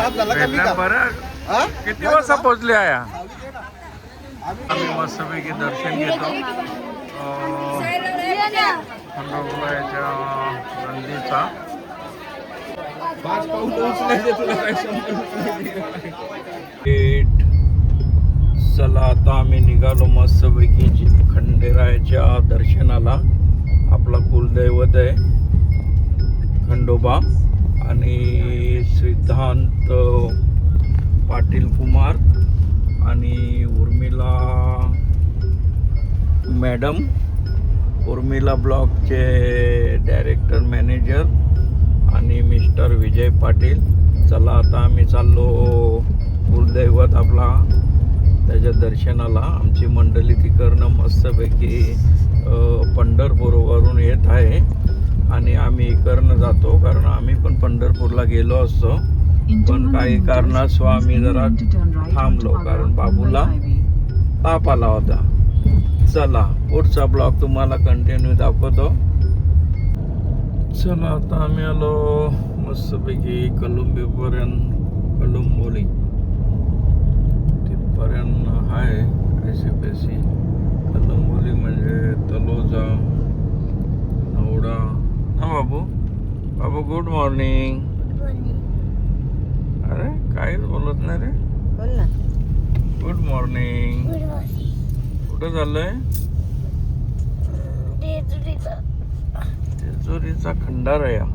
बरं किती वाजता पोहोचले आहे आम्ही मस्तपैकी दर्शन घेतो खंडोबाच्या नंदीचा. चला आता आम्ही निघालो मस्तपैकी खंडेरायाच्या दर्शनाला. आपला कुलदैवत आहे खंडोबा आणि सिद्धांत पाटील कुमार आणि उर्मिला मॅडम, उर्मिला ब्लॉगचे डायरेक्टर मॅनेजर आणि मिस्टर विजय पाटील. चला आता आम्ही चाललो कुलदैवत आपला त्याच्या दर्शनाला. आमची मंडळी तिकडनं मस्तपैकी पंढरपूरवरून येत आहे आणि आम्ही इकडनं जातो कारण आम्ही पण पंढरपूरला गेलो असतो पण काही कारणास्तव आम्ही जरा थांबलो कारण बाबूला ताप आला होता. चला पुढचा ब्लॉग तुम्हाला कंटिन्यू दाखवतो. चला आता आम्ही आलो मस्तपैकी कलंबोली तिथपर्यंत आहे ऐशी कलंबोली म्हणजे तलोजा नवडा ना. बाबू गुड मॉर्निंग. अरे काहीच बोलत नाही रे. Good morning. कुठं चाललंय? जेजुरीचा खंडारा या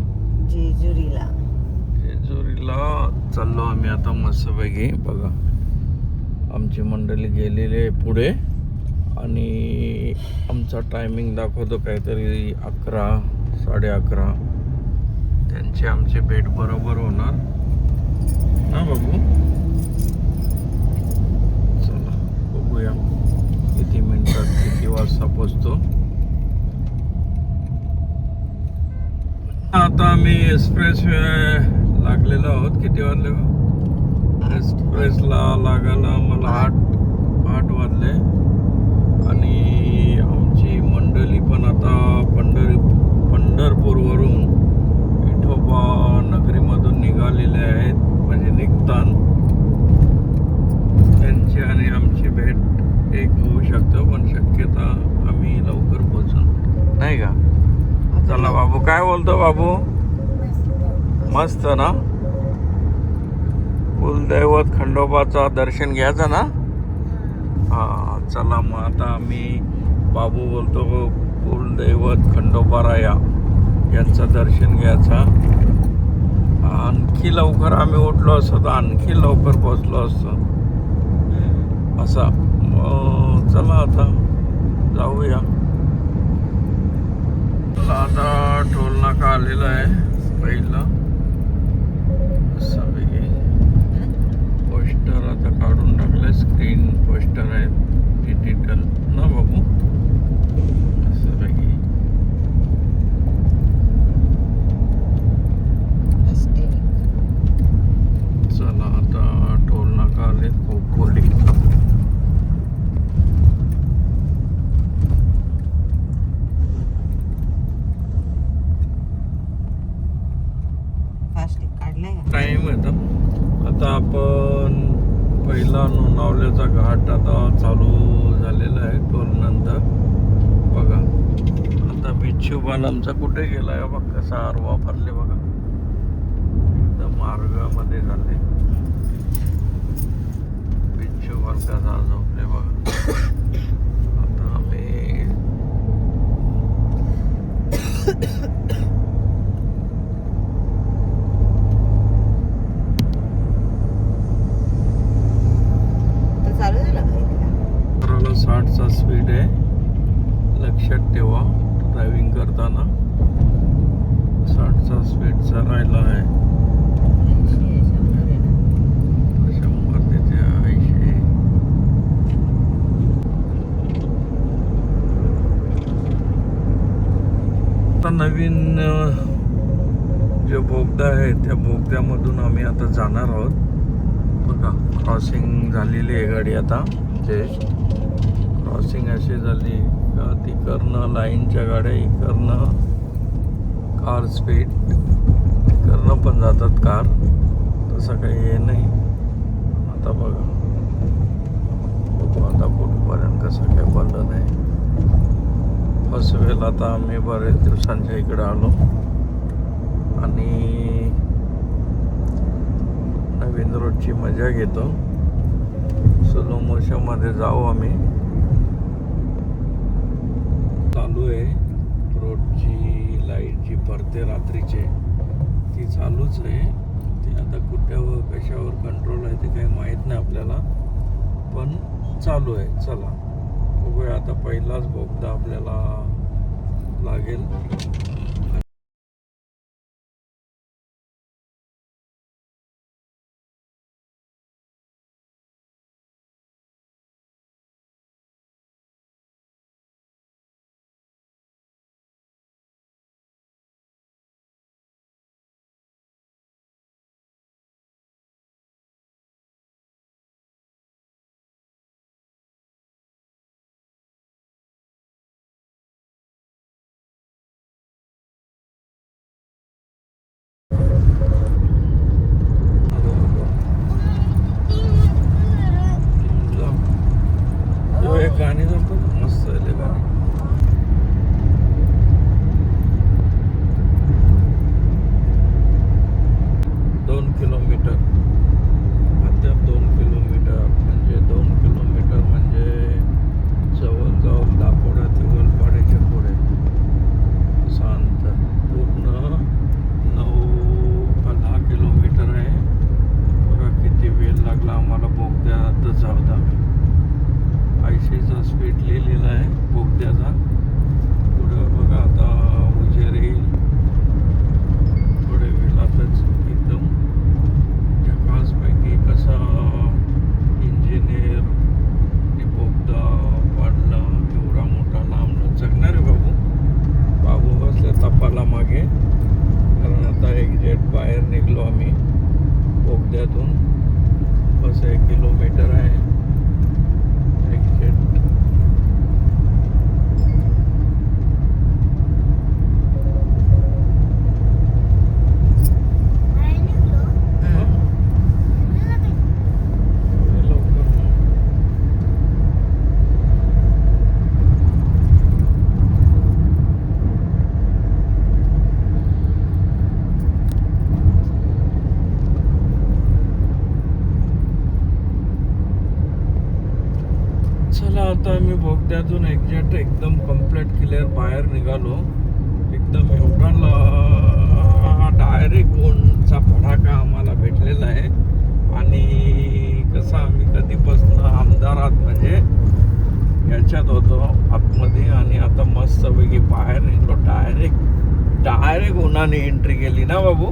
जेजुरीला चाललो आम्ही आता मस्तपैकी. बघा आमची मंडळी गेलेली आहे पुढे आणि आमचा टायमिंग दाखवतो काहीतरी 11 11:30. त्यांची आमची भेट बरोबर होणार ना बाबू. चला बघूया किती मिनिटात किती वाजता पोचतो. आता आम्ही एक्सप्रेस लागलेलो आहोत. किती वाजले एक्सप्रेसला लागायला मला 8 वाजले आणि आमची मंडळी पण आता पंढरपूरवरून विठोबा नगरीमधून निघालेले आहेत म्हणजे निघतान. त्यांची आणि आमची भेट एक होऊ शकतो पण शक्यता आम्ही लवकर पोहोचू नाही का. चला बाबू काय बोलतो बाबू? मस्त ना. कुलदैवत खंडोबाचा दर्शन घ्यायचं ना. हा चला मग आता आम्ही बाबू बोलतो कुलदैवत खंडोबाराया यांचं दर्शन घ्यायचा. आणखी लवकर आम्ही उठलो असतो तर आणखी लवकर पोचलो असतो असा. चला आता जाऊया. आता टोल नाका आलेला आहे पहिला. सगळे पोस्टर आता काढून टाकले. स्क्रीन पोस्टर आहेत डिजिटल ना बाबू. सगळी चला आता टोल नाका आले खोपोली. टाइम आहे आता आपण पहिला लोणावल्याचा घाट आता चालू झालेला आहे टोल नंतर. बघा आता बिच्छू बाल आमचा कुठे गेलाय बघ कसा आर वापरले बघा एकदम मार्गामध्ये झाले. बिच्छू बाल कसा झोपले बघा. आता आम्ही चालू 60चा स्पीड आहे. लक्षात ठेवा ड्रायव्हिंग करताना 60चा स्पीडचा राहिला आहे. 100 तिथे 80. आता नवीन जो बोगदा आहे त्या बोगद्यामधून आम्ही आता जाणार आहोत. बघा क्रॉसिंग झालेली आहे गाडी आता. ते क्रॉसिंग अशी झाली का तिकडनं लाईनच्या गाड्या इकडनं कार स्पीड इकडनं पण जातात कार. तर तसं काही हे नाही. आता बघा बघू आता कुठपर्यंत कसं काय बोललं नाही. फर्स्ट वेळ आता आम्ही बरेच दिवसांच्या इकडे आलो आणि नवीन रोडची मजा घेतो. स्लो मोशनमध्ये जाऊ आम्ही. चालू आहे रोडची लाईट जी पडते रात्रीचे ती चालूच आहे. ती आता कुठ्यावर कशावर कंट्रोल आहे ते काही माहीत नाही आपल्याला, पण चालू आहे. चला बघूया आता. पहिलाच बोगदा आपल्याला लागेल. एक गाणी जातो मस्त आहे गाणी. 2 किलोमीटर अद्याप 2 किलोमीटर म्हणजे 2 किलोमीटर म्हणजे जवळजवळ दापोडा ते वलपाड्याच्या पुढे असं अंतर. पूर्ण 9-10 किलोमीटर आहे. बघा किती वेळ लागला आम्हाला बोगद्यात जाऊ द्या. 80चा स्पीड लिहिलेला आहे बोगद्याचा. पुढं बघा आता उजेर येईल थोड्या वेळातच. एकदम झकासपैकी कसा इंजिनियर बोगदा पाडला. एवढा मोठा लांब जगणार आहे बाबू बसले तपाला मागे. कारण आता एक्झॅक्ट बाहेर निघलो आम्ही बोगद्यातून. बस 1 किलोमीटर आहे. चला आता आम्ही बोगद्यातून एक्झॅक्ट एकदम कम्प्लीट क्लिअर बाहेर निघालो. एकदम एवढा डायरेक्ट ऊनचा पडाका आम्हाला भेटलेला आहे. आणि कसं आम्ही कधीपासून अंधारात म्हणजे याच्यात होतो आतमध्ये आणि आता मस्तपैकी बाहेर निघलो. डायरेक्ट उन्हाने एंट्री केली ना बाबू.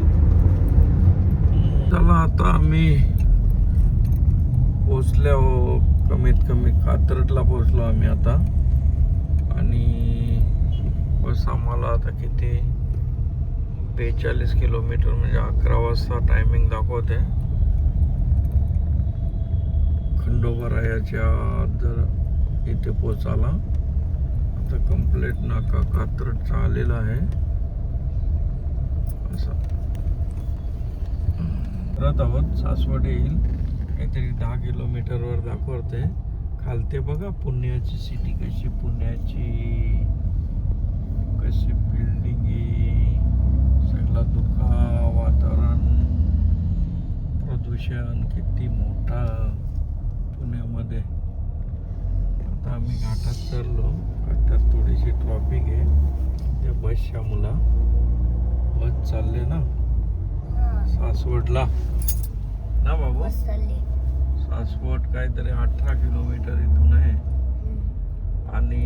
चला आता आम्ही पोचल्या कमीत कमी कात्रजला पोचलो आम्ही आता. आणि बस आम्हाला आता किती 42 किलोमीटर म्हणजे 11 वाजता टायमिंग दाखवते. खंडोबारायाच्या जर इथे पोचायला आता कंप्लीट नाका कात्रजचा आलेला आहे. असं करत आहोत. सासवड येईल काहीतरी 10 किलोमीटरवर दाखवते. खालते बघा पुण्याची सिटी कशी. पुण्याची कशी बिल्डिंगी, सगळं धुका, वातावरण, प्रदूषण किती मोठा पुण्यामध्ये. आता आम्ही घाटात चढलो. घाटात थोडीशी ट्रॉफिक आहे त्या बसच्या मुला. बस चालले ना सासवडला ना बाबू. सासवड काहीतरी 18 किलोमीटर इथून आहे आणि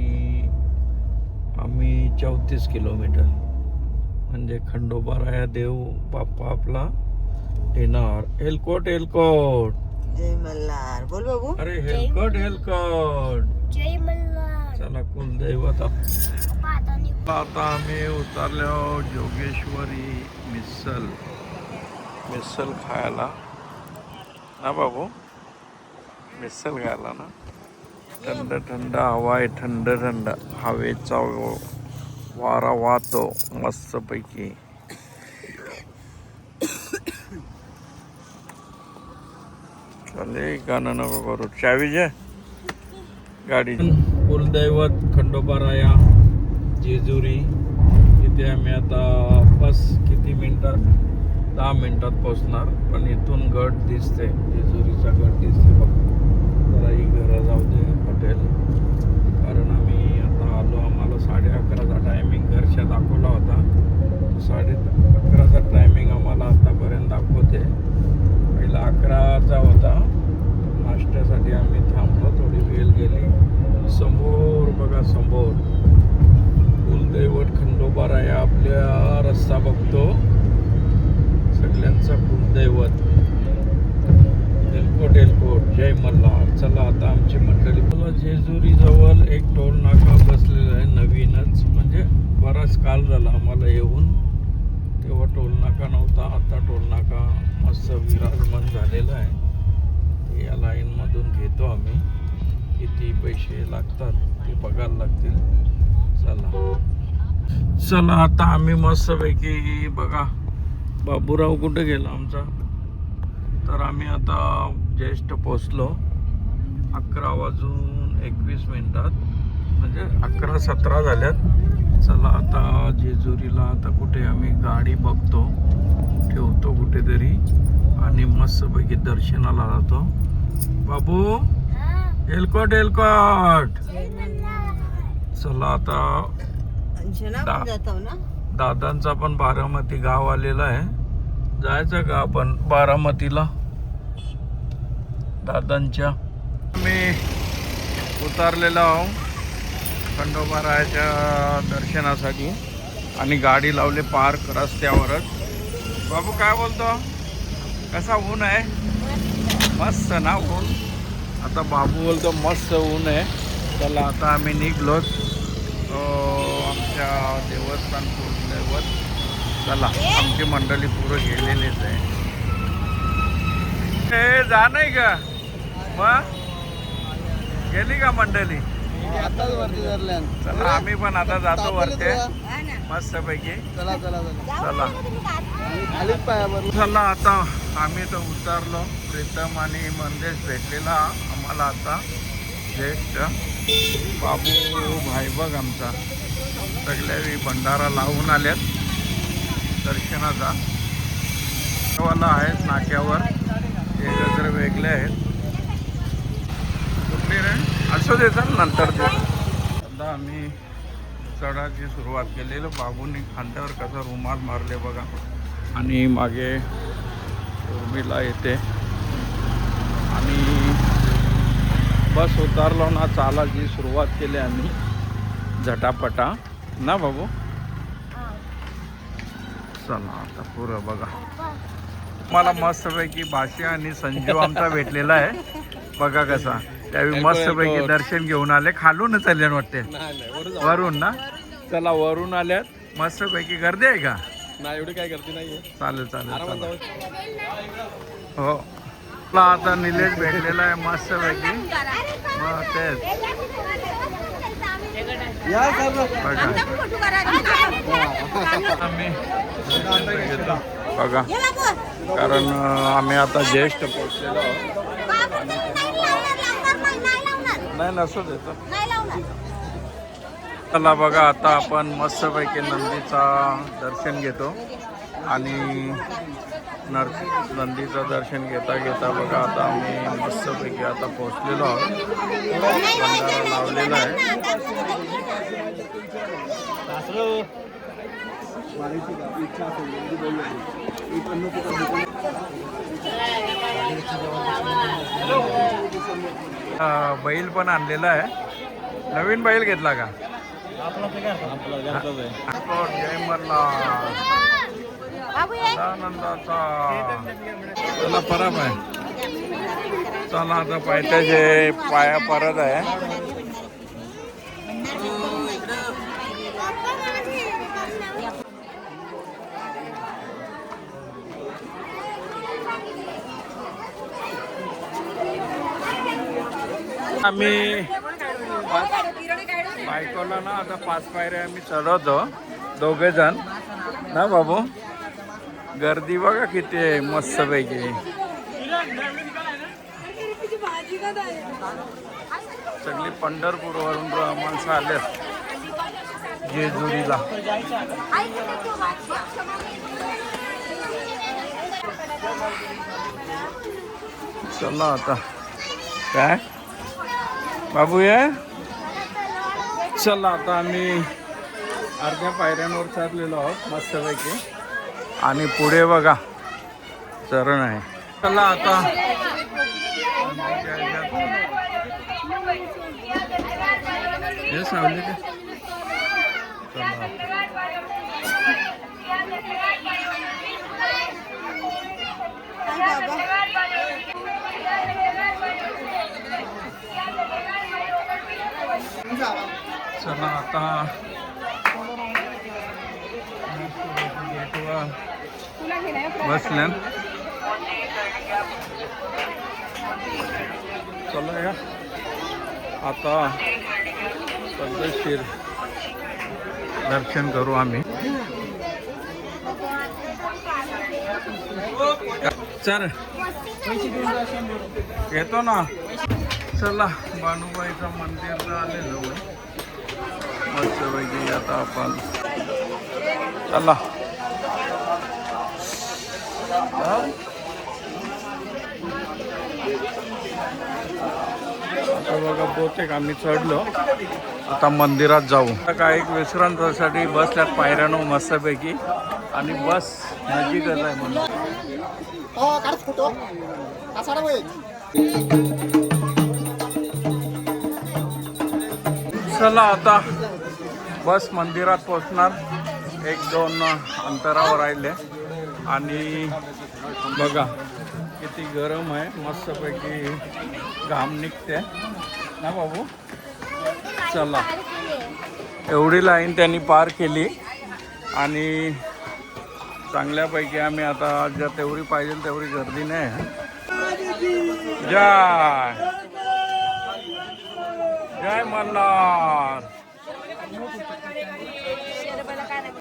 आम्ही 34 किलोमीटर. म्हणजे खंडोबाराया देव बाप्पा आपला येणार. एलकोट जय मल्हार बोल बाबू. अरे हेलकोट जय मल्हार. चला कुलदैवत. आता आम्ही उतरलो जोगेश्वरी मिसल खायला ना बाबू. मिसल खायला ना. थंड हवा आहे. थंड हवेचा वारा वाहतो मस्तपैकी. चालले गाणं नको करू चावी जे गाडी कुलदैवत खंडोबाराया जेजुरी इथे आम्ही आता बस किती मिनिटात 10 मिनिटात पोहोचणार. पण इथून गट दिसते जेजुरीचा गट दिसते बघ. जरा ही घरं जाऊ दे हॉटेल कारण आम्ही आता आलो. आम्हाला 11:30चा टायमिंग घरच्या दाखवला होता. 11:30चा टायमिंग आम्हाला आतापर्यंत दाखवते. पहिला 11चा होता. नाश्त्यासाठी आम्ही थांबलो. थोडी वेळ गेली. समोर बघा समोर कुलदैवत खंडोबाराया आपल्या रस्ता बघतो. सगळ्यांचा कुलदैवत एलकोट जय मल्हार. चला आता आमची मंडळी मला जेजुरी जवळ एक टोल नाका बसलेला आहे नवीनच. म्हणजे बराच काळ झाला आम्हाला येऊन. तेव्हा टोल नाका नव्हता. आता टोल नाका मस्त विराजमान झालेला आहे. या लाईनमधून घेतो आम्ही. किती पैसे लागतात ते बघायला लागतील. चला आता आम्ही मस्तपैकी बघा बाबूराव कुठे गेला आमचा. तर आम्ही आता जस्ट पोचलो 11:21 म्हणजे 11:17 झाल्यात. चला आता जेजुरीला आता कुठे आम्ही गाडी बघतो ठेवतो कुठेतरी आणि मस्तपैकी दर्शनाला जातो. बाबू एलकोट चला आता दादांचा पण बारामती गाव आलेला आहे. जायचं का आपण बारामतीला दादांच्या. मी उतरलेलो आहो खंडोबारायाच्या दर्शनासाठी आणि गाडी लावली पार्क रस्त्यावरच. बाबू काय बोलतो कसा ऊन आहे. मस्त ना ऊन. आता बाबू बोलतो मस्त ऊन आहे. चला आता आम्ही निघलोच आमच्या देवस्थान कुलदैवत. चला आमची मंडळी पुरं गेलेलीच आहे. हे जा नाही का मग गेली का मंडळी. चला आम्ही पण आता जातो वरते मस्तपैकी. चला चला आता आम्ही तर उतरलो. प्रीतम आणि मंदेश भेटलेला आम्हाला आता ज्येष्ठ. बाबू भाई बघ आमचा सगळ्या भंडारा लावून आल्यात दर्शनाचा. वाला आहेत नाक्यावर ते गजर वेगळे आहेत. कुठले रे असं देतात नंतर ते. आता आम्ही चढाची सुरुवात केलेलं. बाबूंनी खांद्यावर कसा रुमाल मारले बघा आणि मागे उर्मिला येते आणि बस उतारलो ना चालायची सुरुवात केली आम्ही झटापटा ना बाबू. चला आता पुरं बघा. मला मस्तपैकी भाषा आणि संजीव आमचा भेटलेला आहे बघा कसा. त्यावेळी मस्तपैकी दर्शन घेऊन आले. खालूनच आले वाटते वरून ना. चला वरून आल्यात मस्तपैकी. गर्दी आहे का नाही एवढी काय गर्दी नाही. चालेल हो. आता निलेश भेटलेला आहे मस्तपैकी. मग तेच आम्ही बघा कारण आम्ही आता ज्येष्ठ पोहोचलेलो आहोत. नाही नसू देतो. चला बघा आता आपण मस्तपैकी नंदीचा दर्शन घेतो आणि नंदीचं दर्शन घेता घेता बघा आता आम्ही मस्तपैकी आता पोहोचलेलो आहोत. बंधारा लावलेला आहे. बैल पण आणलेला आहे. नवीन बैल घेतला का. जय मल्हार आनंदाचा. चला परब आहे. चला आता पायथ्याचे पाया परत आहे. आम्ही बायकोला ना आता 5 पायऱ्या आम्ही चढवतो 2 जण ना बाबू. गर्दी बघा किती आहे मस्तपैकी. सगळी पंढरपूरवरून माणसं आल्यात जेजुरीला. चला आता काय बाबू ये. चला आता आम्ही अर्ध्या पायऱ्यांवर चढलेलो आहोत मस्तपैकी आणि पुढे बघा चरण आहे. चला आता हे सांगले का. चला चला आता बसल्या. चला या आता पद्धतशीर दर्शन करू आम्ही. चल येतो ना. चला बाणूबाईचं मंदिर आलेलो मस्तपैकी. आता आपण चला आता बघा बहुतेक आम्ही चढलो. आता मंदिरात जाऊ. आता काय एक विश्रांतीसाठी बसल्यात पायऱ्यानं मस्तपैकी आणि बस नजीकच आहे म्हणून. चला आता बस मंदिरात पोहोचणार. 1-2 अंतरावर राहिले आणि बघा किती गरम आहे. मस्तपैकी घाम निघते ना बाबू. चला एवढी लाईन त्यांनी पार केली आणि चांगल्यापैकी आम्ही आता ज्या तेवढी पाहिजे तेवढी गर्दी नाही. जय जय मल्हार.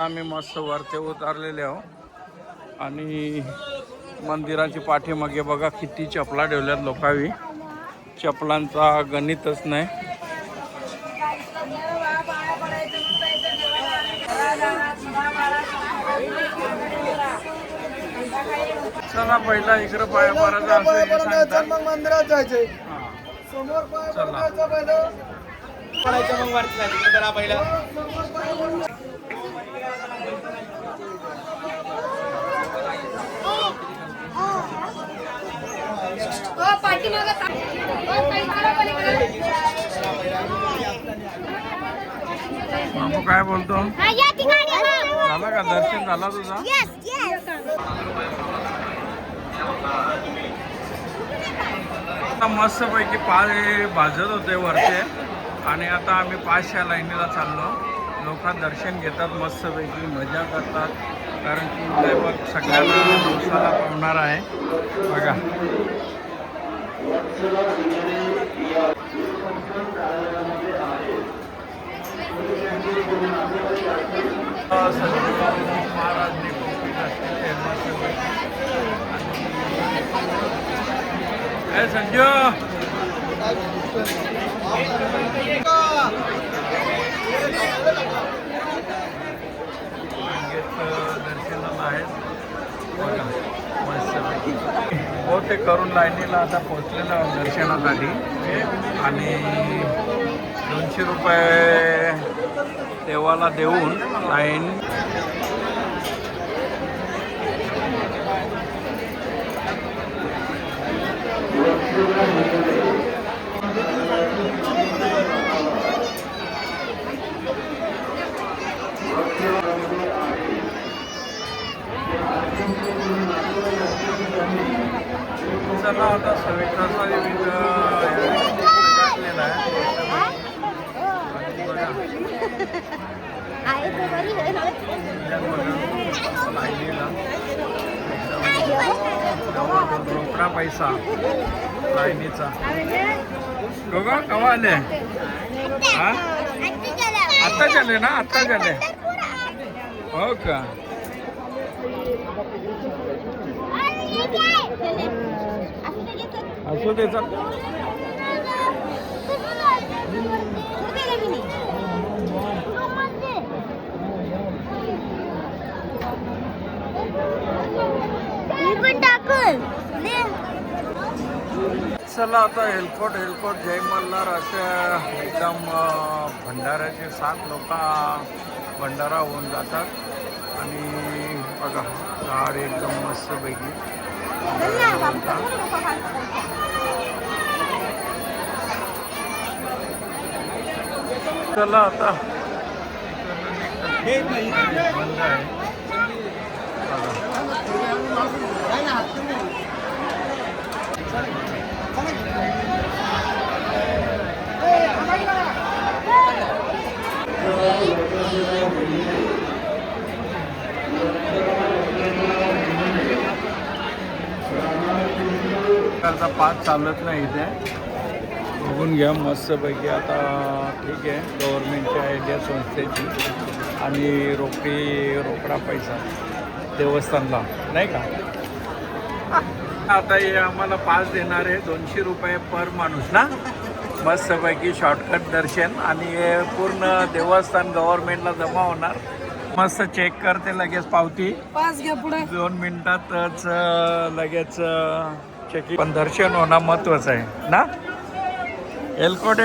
आम्ही मस्त वरती उतरलेले आहो आणि मंदिराची पाठीमागे बघा किती चपला ठेवल्यात लोकांनी. चपलांचा गणितच नाही. चला पहिला इकडे पाया मारायचा मग मंदिरात जायचंय. चला पहिला बाबू काय बोलतो. झालं का दर्शन झाला तुझा. मस्त पैकी पाय भाजत होते वरचे आणि आता आम्ही पाचशा लाईनीला चाललो. लोक दर्शन घेतात मस्तपैकी मजा करतात कारण की सगळ्यांना दिवसाला पावणार आहे बघा. महाराजने संजू दर्शनाला आहेत बघा मस्तपैकी. बहुतेक करून लाईनीला आता पोहोचलेलं आहोत दर्शनासाठी आणि 200 रुपये देवाला देऊन लाईन चला आता सविताचा टाकलेला रोकडा पैसा लाईनीचा. बघा कवा आले. हा आत्ता झाले ना. आत्ता झाले हो का. असू दे चल. चला आता हेलकोट जय मल्हार अशा एकदम भंडाऱ्याचे 7 लोक भंडारा होऊन जातात आणि बघा झाड एकदम मस्तपैकी चला आता बंद आहे प्रकारचा पास चालत नाही इथे बघून घ्या मस्तपैकी आता ठीक आहे गव्हर्नमेंटच्या आयडिया संस्थेची आणि रोकडा पैसा देवस्थानला नाही का आता हे आम्हाला पास देणार आहे 200 रुपये पर माणूस ना मस्तपैकी शॉर्टकट दर्शन आणि हे पूर्ण देवस्थान गव्हर्नमेंटला जमा होणार मस्त चेक करते लगेच पावती पास घ्या पुढे 2 मिनिटातच लगेच चेकिंग पण दर्शन होणं महत्वाचं आहे ना एलकोट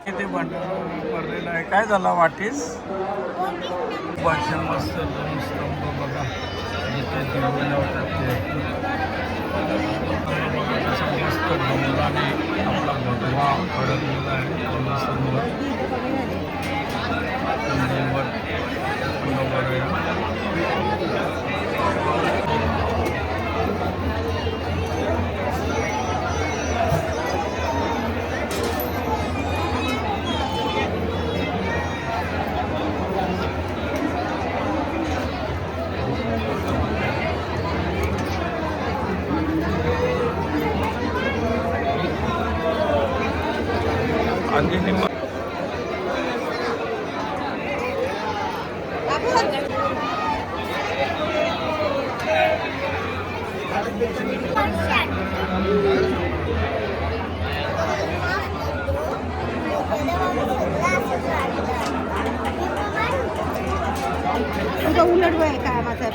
किती भरलेलं आहे काय झाला वाटीस भाषा मस्त 2 स्तंभ बघा जिथे दिवे लावतात ते मस्त डोंगराने आपला भगवा अडकलेला आहे आणि उलट वेळ काय माझा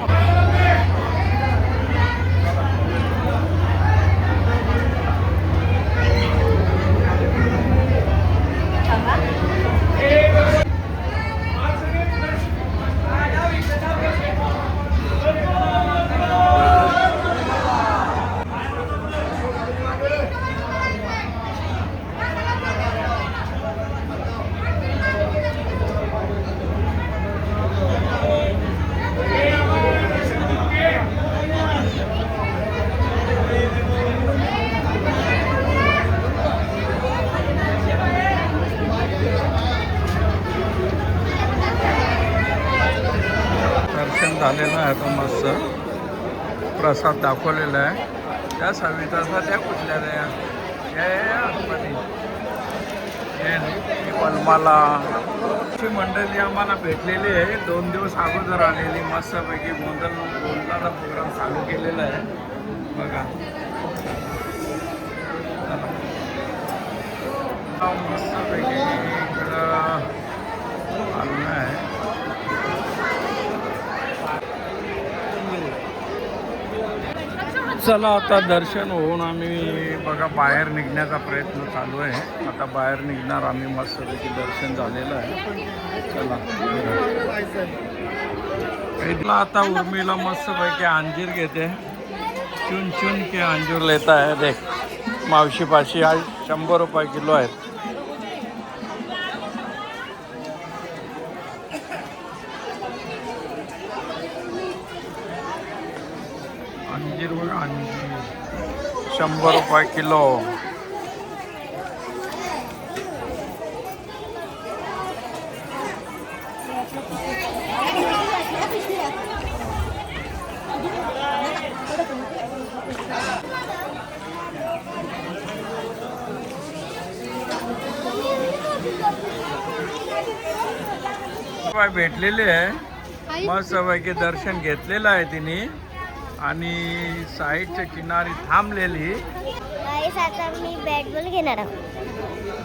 झालेला आहे तो मस्त प्रसाद दाखवलेला आहे त्या सविताचा त्या कुठल्या पलमाला ची मंडळी आम्हाला भेटलेली आहे 2 दिवस अगोदर आलेली मस्तपैकी गोंधळाचा प्रोग्राम चालू केलेला आहे बघा मस्तपैकी इकडं आलेलं आहे चला आता दर्शन होऊन आम्ही बघा बाहेर निघण्याचा प्रयत्न चालू आहे आता बाहेर निघणार आम्ही मस्तपैकी दर्शन झालेलं आहे चला इथला आता उर्मिला मस्तपैकी अंजीर घेते चुन चुन के अंजीर लेता है देख मावशीपाशी आज 100 रुपये किलो आहेत अंजीर बघा अंजीर 100 रुपये किलो भेटलेले आहे मस्तपैकी दर्शन घेतलेलं आहे तिने आणि साईडच्या किनारी थांबलेली आता मी बॅट बॉल घेणार आहोत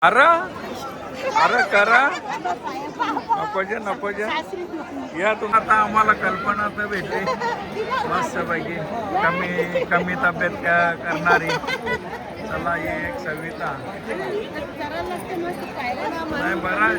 अरे अरे करा नको या तुम्ही आता आम्हाला कल्पना तर भेटते मस्तपैकी कमी तब्येत करणारी. चला ये एक सविता नाही बरा